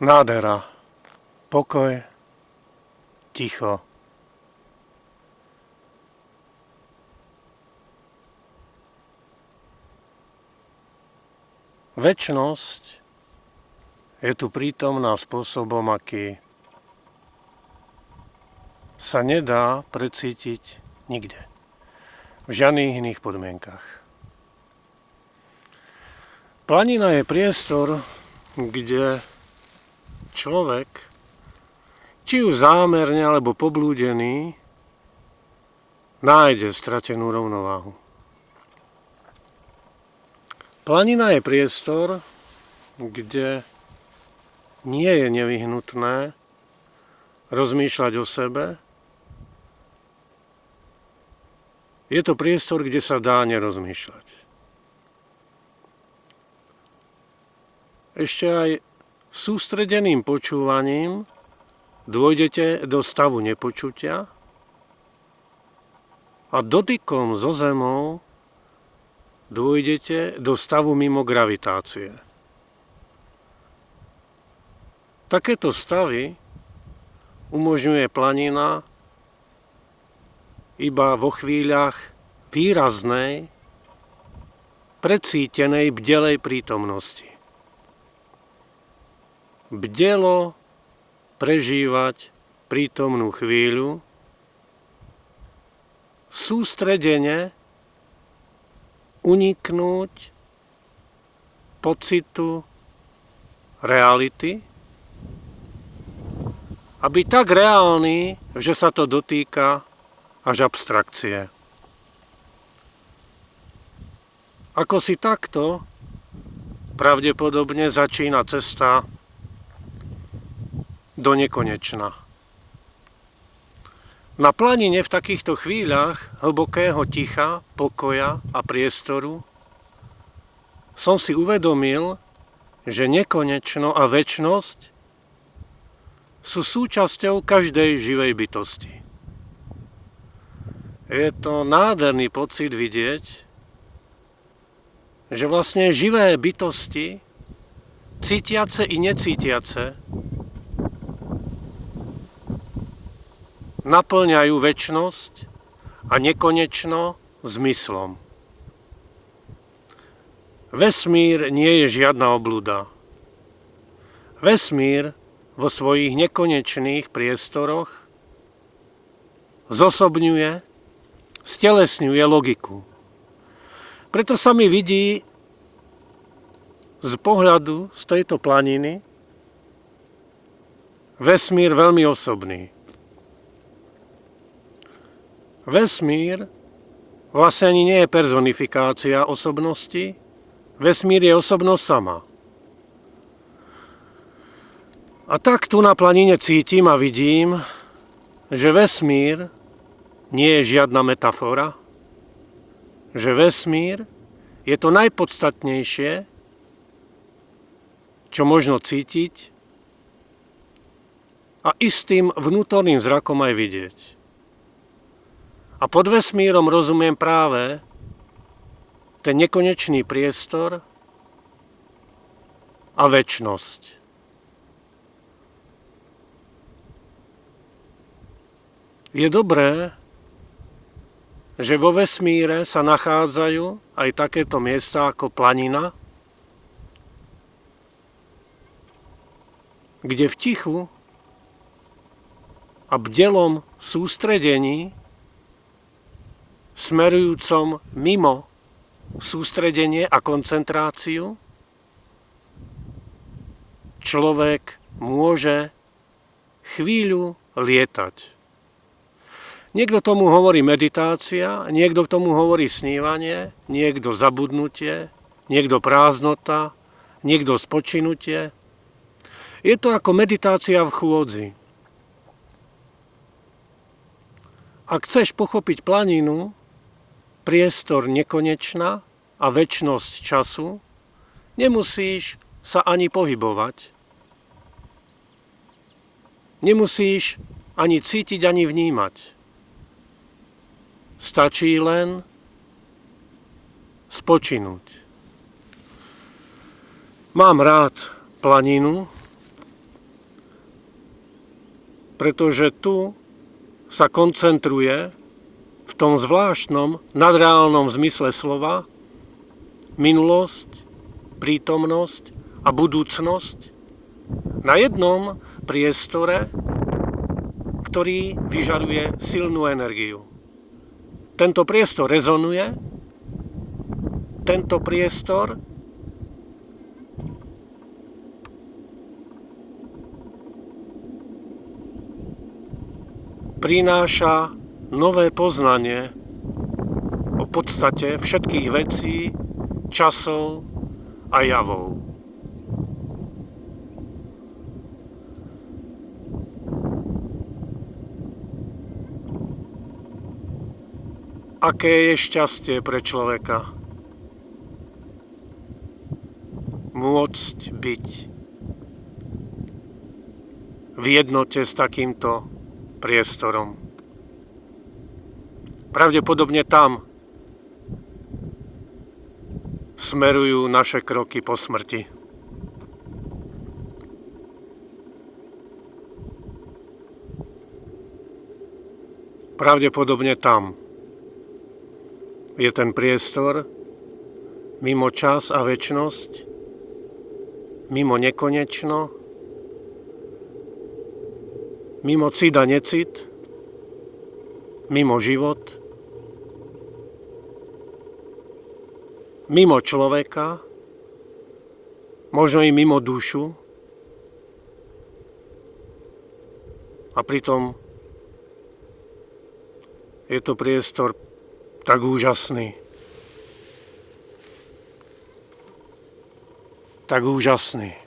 Nádhera, pokoj, ticho. Večnosť je tu prítomná spôsobom, aký sa nedá precítiť nikde, v žiadnych iných podmienkach. Planina je priestor, kde človek, či už zámerne alebo poblúdený, nájde stratenú rovnováhu. Planina je priestor, kde nie je nevyhnutné rozmýšľať o sebe. Je to priestor, kde sa dá nerozmýšľať. Ešte aj sústredeným počúvaním dôjdete do stavu nepočutia a dotykom so zemou dôjdete do stavu mimo gravitácie. Takéto stavy umožňuje planina iba vo chvíľach výraznej, precítenej, bdelej prítomnosti. Bdelo prežívať prítomnú chvíľu, sústredene uniknúť pocitu reality a byť tak reálny, že sa to dotýka až abstrakcie. Ako si takto pravdepodobne začína cesta do nekonečna. Na planine v takýchto chvíľach hlbokého ticha, pokoja a priestoru som si uvedomil, že nekonečno a večnosť sú súčasťou každej živej bytosti. Je to nádherný pocit vidieť, že vlastne živé bytosti, cítiace i necítiace, naplňajú večnosť a nekonečno zmyslom. Vesmír nie je žiadna obluda. Vesmír vo svojich nekonečných priestoroch zosobňuje, stelesňuje logiku. Preto sa mi vidí z pohľadu z tejto planiny vesmír veľmi osobný. Vesmír vlastne ani nie je personifikácia osobnosti, vesmír je osobnosť sama. A tak tu na planine cítim a vidím, že vesmír nie je žiadna metafora, že vesmír je to najpodstatnejšie, čo možno cítiť a istým vnútorným zrakom aj vidieť. A pod vesmírom rozumiem práve ten nekonečný priestor a večnosť. Je dobré, že vo vesmíre sa nachádzajú aj takéto miesta ako planina, kde v tichu a bdelom sústredení smerujúcom mimo sústredenie a koncentráciu, človek môže chvíľu lietať. Niekto tomu hovorí meditácia, niekto tomu hovorí snívanie, niekto zabudnutie, niekto prázdnota, niekto spočinutie. Je to ako meditácia v chôdzi. Ak chceš pochopiť planinu, priestor nekonečná a večnosť času, nemusíš sa ani pohybovať. Nemusíš ani cítiť, ani vnímať. Stačí len spočinúť. Mám rád planinu, pretože tu sa koncentruje v tom zvláštnom nadreálnom zmysle slova minulosť, prítomnosť a budúcnosť na jednom priestore, ktorý vyžaruje silnú energiu. Tento priestor rezonuje, tento priestor prináša nové poznanie o podstate všetkých vecí, časov a javov. Aké je šťastie pre človeka môcť byť v jednote s takýmto priestorom. Pravdepodobne tam smerujú naše kroky po smrti. Pravdepodobne tam je ten priestor mimo čas a večnosť, mimo nekonečno, mimo cit a necit, mimo život, mimo človeka, možno i mimo dušu, a pritom je to priestor tak úžasný. Tak úžasný.